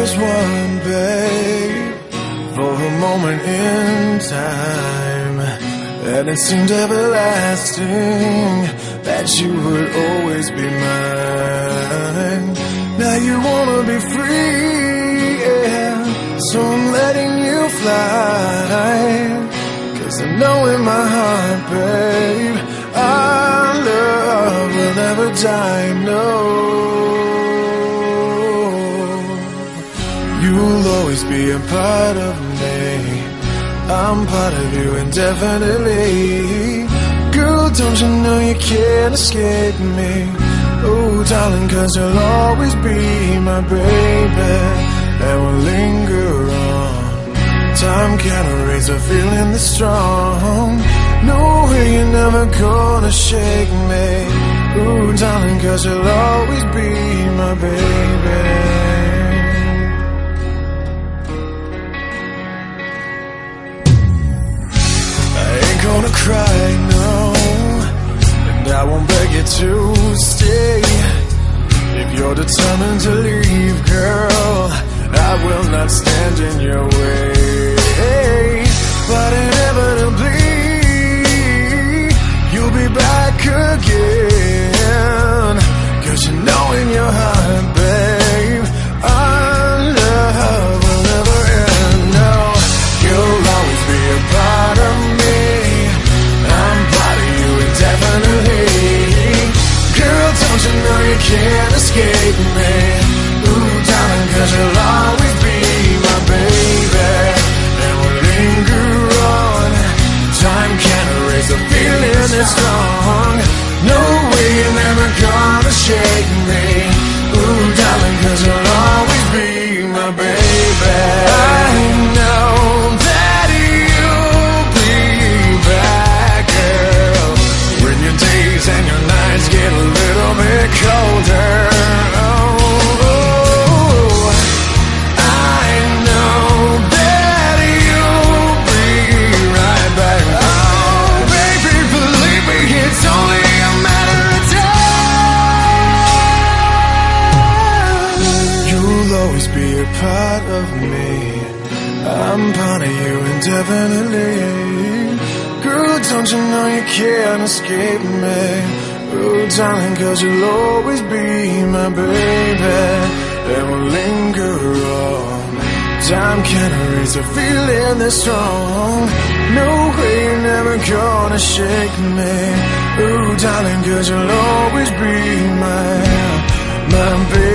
was one, babe, for a moment in time, and it seemed everlasting that you would always be mine. Now you wanna be free, yeah, so I'm letting you fly. 'Cause I know in my heart, babe, our love will never die, no. You'll always be a part of me, I'm part of you indefinitely. Girl, don't you know you can't escape me? Oh, darling, 'cause you'll always be my baby, and we'll linger on. Time can't erase a feeling that's strong. No way you're never gonna shake me. Ooh, darling, 'cause you'll always be my baby. Gonna cry, no, and I won't beg you to stay. If you're determined to leave, girl, I will not stand in your way. But inevitably, you'll be back again. 'Cause you know in your heart, babe, our love will never end. No, you'll always be a part of me, definitely. Girl, don't you know you can't escape me? Ooh, darling, 'cause you'll always be my baby, and we'll linger on. Time can't erase a feeling that's strong. No way you're never gonna shake me. Ooh, darling, 'cause you'll always be my baby. I know that you'll be back, girl, when your days and your nights get a little bit colder. Oh, I know that you'll be right back. Oh, baby, believe me, it's only a matter of time. You'll always be a part of me, I'm part of you indefinitely. Girl, don't you know you can't escape me? Oh, darling, 'cause you'll always be my baby, and we'll linger on. Time can't erase a feeling that's strong. No way you're never gonna shake me. Oh, darling, 'cause you'll always be my baby.